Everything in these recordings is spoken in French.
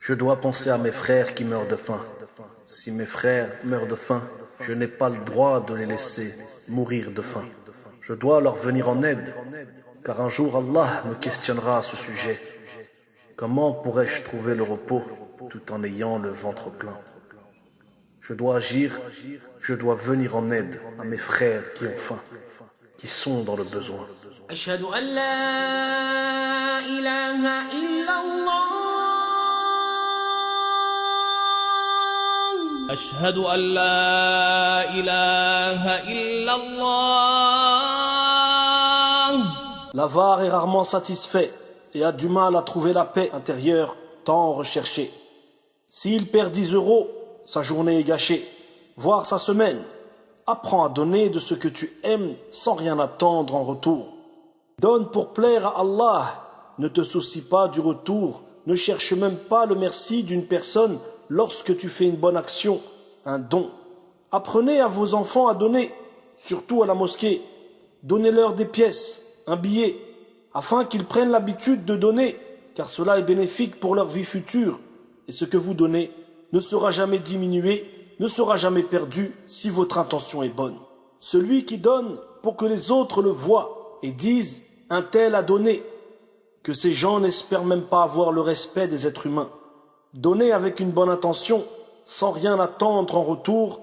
Je dois penser à mes frères qui meurent de faim. Si mes frères meurent de faim, je n'ai pas le droit de les laisser mourir de faim. Je dois leur venir en aide, car un jour Allah me questionnera à ce sujet. Comment pourrais-je trouver le repos tout en ayant le ventre plein? Je dois agir, je dois venir en aide à mes frères qui ont faim, qui sont dans le besoin. أشهد أن لا إله إلا الله أشهد أن لا إله إلا الله. L'avare est rarement satisfait et a du mal à trouver la paix intérieure tant recherchée. S'il perd 10 euros, sa journée est gâchée, voire sa semaine. Apprends à donner de ce que tu aimes sans rien attendre en retour. Donne pour plaire à Allah. Ne te soucie pas du retour. Ne cherche même pas le merci d'une personne lorsque tu fais une bonne action, un don. Apprenez à vos enfants à donner, surtout à la mosquée. Donnez-leur des pièces, un billet, afin qu'ils prennent l'habitude de donner, car cela est bénéfique pour leur vie future. Et ce que vous donnez ne sera jamais diminué, ne sera jamais perdu si votre intention est bonne. Celui qui donne pour que les autres le voient et disent « un tel a donné », que ces gens n'espèrent même pas avoir le respect des êtres humains. Donnez avec une bonne intention, sans rien attendre en retour,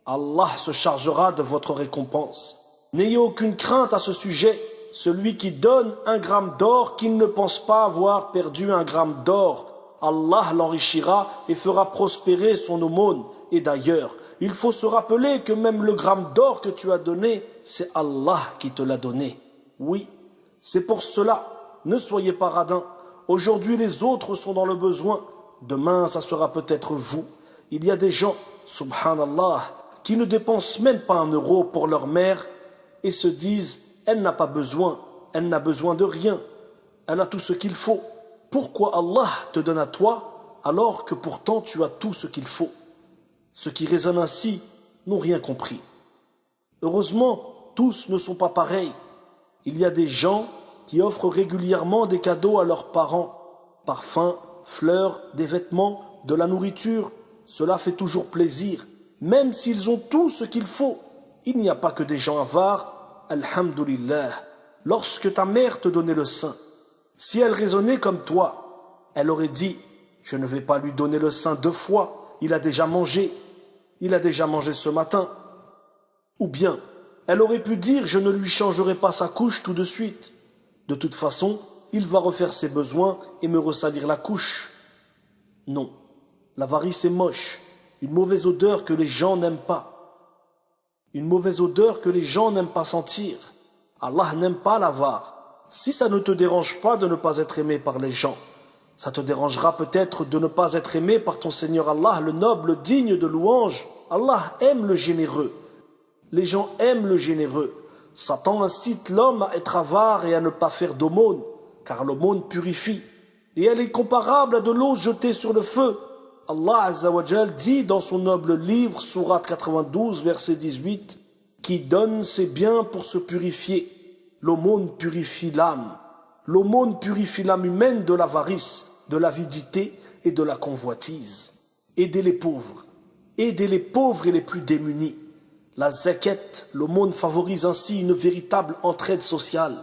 Allah se chargera de votre récompense. N'ayez aucune crainte à ce sujet. Celui qui donne 1 gramme d'or, qu'il ne pense pas avoir perdu 1 gramme d'or, Allah l'enrichira et fera prospérer son aumône. Et d'ailleurs, il faut se rappeler que même le gramme d'or que tu as donné, c'est Allah qui te l'a donné. Oui, c'est pour cela, ne soyez pas radins. Aujourd'hui, les autres sont dans le besoin. Demain, ça sera peut-être vous. Il y a des gens, subhanallah, qui ne dépensent même pas 1 euro pour leur mère et se disent « elle n'a pas besoin, elle n'a besoin de rien, elle a tout ce qu'il faut ». Pourquoi Allah te donne à toi alors que pourtant tu as tout ce qu'il faut? Ceux qui raisonnent ainsi n'ont rien compris. Heureusement, tous ne sont pas pareils. Il y a des gens qui offrent régulièrement des cadeaux à leurs parents. Parfums, fleurs, des vêtements, de la nourriture. Cela fait toujours plaisir. Même s'ils ont tout ce qu'il faut. Il n'y a pas que des gens avares. Alhamdulillah. Lorsque ta mère te donnait le sein, si elle raisonnait comme toi, elle aurait dit « je ne vais pas lui donner le sein 2 fois, il a déjà mangé ce matin ». Ou bien, elle aurait pu dire « je ne lui changerai pas sa couche tout de suite. De toute façon, il va refaire ses besoins et me ressalir la couche ». Non, l'avarice est moche, une mauvaise odeur que les gens n'aiment pas. Une mauvaise odeur que les gens n'aiment pas sentir. Allah n'aime pas l'avare. Si ça ne te dérange pas de ne pas être aimé par les gens, ça te dérangera peut-être de ne pas être aimé par ton Seigneur Allah, le noble, digne de louange. Allah aime le généreux. Les gens aiment le généreux. Satan incite l'homme à être avare et à ne pas faire d'aumône, car l'aumône purifie. Et elle est comparable à de l'eau jetée sur le feu. Allah Azza wa Jal dit dans son noble livre, Sourate 92, verset 18, « Qui donne ses biens pour se purifier. L'aumône purifie l'âme. L'aumône purifie l'âme humaine de l'avarice, de l'avidité et de la convoitise. Aidez les pauvres. Aidez les pauvres et les plus démunis. La zakat, l'aumône favorise ainsi une véritable entraide sociale.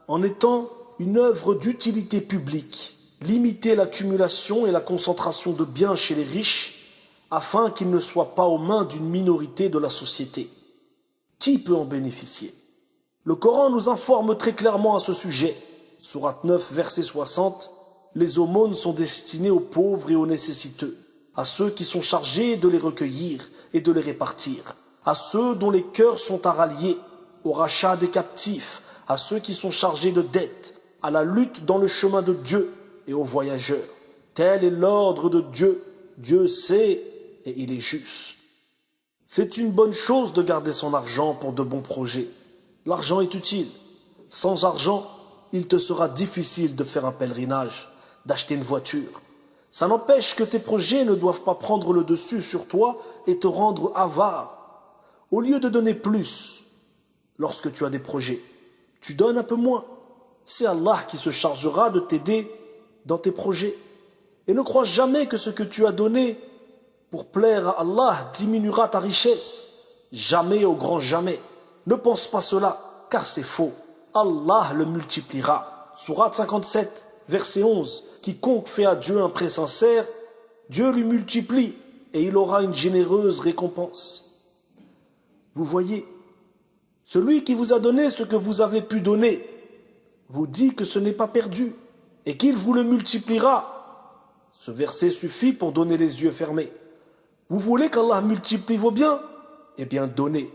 En étant une œuvre d'utilité publique, limitez l'accumulation et la concentration de biens chez les riches afin qu'ils ne soient pas aux mains d'une minorité de la société. Qui peut en bénéficier? Le Coran nous informe très clairement à ce sujet. Sourate 9, verset 60, « Les aumônes sont destinées aux pauvres et aux nécessiteux, à ceux qui sont chargés de les recueillir et de les répartir, à ceux dont les cœurs sont à rallier, au rachat des captifs, à ceux qui sont chargés de dettes, à la lutte dans le chemin de Dieu et aux voyageurs. Tel est l'ordre de Dieu. Dieu sait et il est juste. » C'est une bonne chose de garder son argent pour de bons projets. L'argent est utile. Sans argent, il te sera difficile de faire un pèlerinage, d'acheter une voiture. Ça n'empêche que tes projets ne doivent pas prendre le dessus sur toi et te rendre avare. Au lieu de donner plus, lorsque tu as des projets, tu donnes un peu moins. C'est Allah qui se chargera de t'aider dans tes projets. Et ne crois jamais que ce que tu as donné pour plaire à Allah diminuera ta richesse. Jamais au grand jamais. Ne pense pas cela, car c'est faux. Allah le multipliera. Sourate 57, verset 11. Quiconque fait à Dieu un prêt sincère, Dieu lui multiplie et il aura une généreuse récompense. Vous voyez, celui qui vous a donné ce que vous avez pu donner vous dit que ce n'est pas perdu et qu'il vous le multipliera. Ce verset suffit pour donner les yeux fermés. Vous voulez qu'Allah multiplie vos biens? Eh bien, donnez.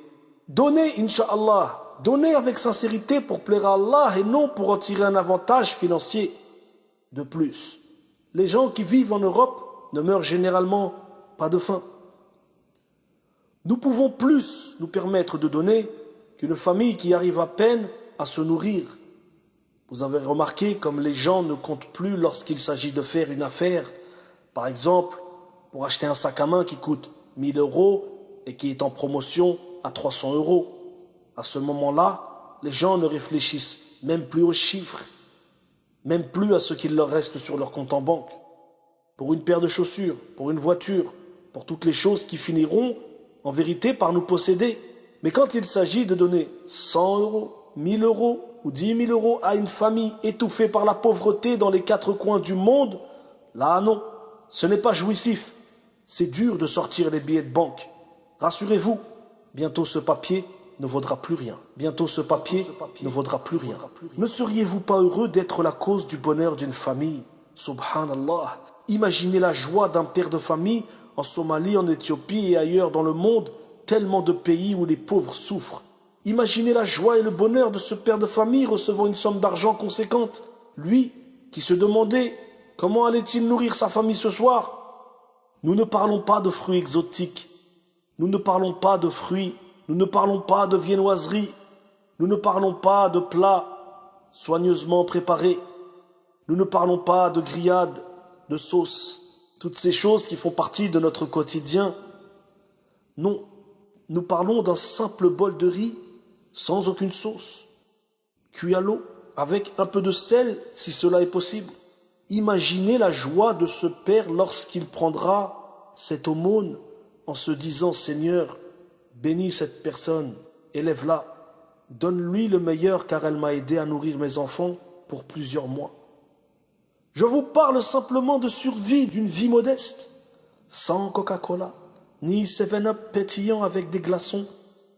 Donnez, Inch'Allah. Donnez avec sincérité pour plaire à Allah et non pour en tirer un avantage financier. De plus, les gens qui vivent en Europe ne meurent généralement pas de faim. Nous pouvons plus nous permettre de donner qu'une famille qui arrive à peine à se nourrir. Vous avez remarqué comme les gens ne comptent plus lorsqu'il s'agit de faire une affaire. Par exemple, pour acheter un sac à main qui coûte 1000 € et qui est en promotion à 300 €. À ce moment-là, les gens ne réfléchissent même plus aux chiffres, même plus à ce qu'il leur reste sur leur compte en banque. Pour une paire de chaussures, pour une voiture, pour toutes les choses qui finiront en vérité par nous posséder. Mais quand il s'agit de donner 100 €, 1000 € ou 10 000 € à une famille étouffée par la pauvreté dans les 4 coins du monde, là non, ce n'est pas jouissif. C'est dur de sortir les billets de banque. Rassurez-vous, bientôt ce papier ne vaudra plus rien. Bientôt ce papier ne vaudra plus rien. Ne seriez-vous pas heureux d'être la cause du bonheur d'une famille? Subhanallah. Imaginez la joie d'un père de famille en Somalie, en Éthiopie et ailleurs dans le monde, tellement de pays où les pauvres souffrent. Imaginez la joie et le bonheur de ce père de famille recevant une somme d'argent conséquente. Lui, qui se demandait comment allait-il nourrir sa famille ce soir. Nous ne parlons pas de fruits exotiques. Nous ne parlons pas de fruits. Nous ne parlons pas de viennoiseries. Nous ne parlons pas de plats soigneusement préparés. Nous ne parlons pas de grillades, de sauces, toutes ces choses qui font partie de notre quotidien. Non, nous parlons d'un simple bol de riz sans aucune sauce, cuit à l'eau, avec un peu de sel si cela est possible. Imaginez la joie de ce père lorsqu'il prendra cette aumône en se disant « Seigneur, bénis cette personne, élève-la, donne-lui le meilleur car elle m'a aidé à nourrir mes enfants pour plusieurs mois. » Je vous parle simplement de survie d'une vie modeste, sans Coca-Cola, ni 7-Up pétillant avec des glaçons,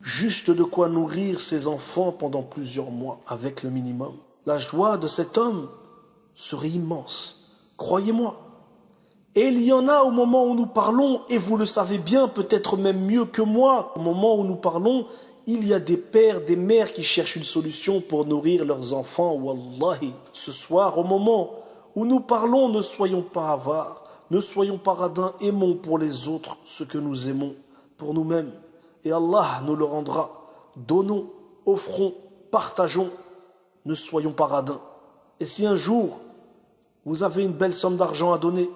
juste de quoi nourrir ses enfants pendant plusieurs mois avec le minimum. La joie de cet homme serait immense, croyez-moi. Et il y en a au moment où nous parlons, et vous le savez bien, peut-être même mieux que moi, au moment où nous parlons, il y a des pères, des mères qui cherchent une solution pour nourrir leurs enfants. Wallahi, ce soir, au moment où nous parlons, ne soyons pas avares, ne soyons pas radins, aimons pour les autres ce que nous aimons pour nous-mêmes. Et Allah nous le rendra. Donnons, offrons, partageons, ne soyons pas radins. Et si un jour, vous avez une belle somme d'argent à donner,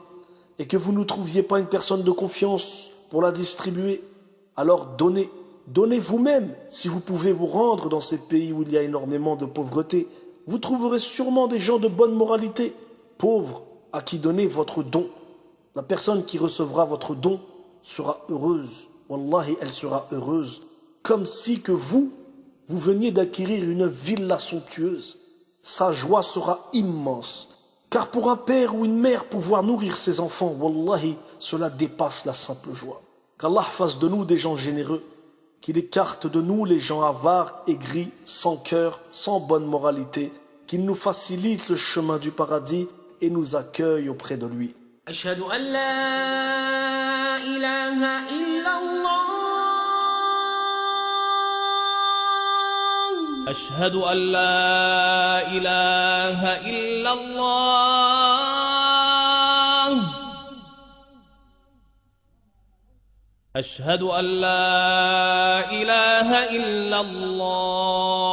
et que vous ne trouviez pas une personne de confiance pour la distribuer, alors donnez. Donnez vous-même si vous pouvez vous rendre dans ces pays où il y a énormément de pauvreté. Vous trouverez sûrement des gens de bonne moralité, pauvres, à qui donner votre don. La personne qui recevra votre don sera heureuse. Wallahi, elle sera heureuse. Comme si que vous veniez d'acquérir une villa somptueuse. Sa joie sera immense. Car pour un père ou une mère, pouvoir nourrir ses enfants, wallahi, cela dépasse la simple joie. Qu'Allah fasse de nous des gens généreux, qu'il écarte de nous les gens avares, aigris, sans cœur, sans bonne moralité, qu'il nous facilite le chemin du paradis et nous accueille auprès de lui. أشهد أن لا إله إلا الله أشهد أن لا إله إلا الله أشهد أن لا إله إلا الله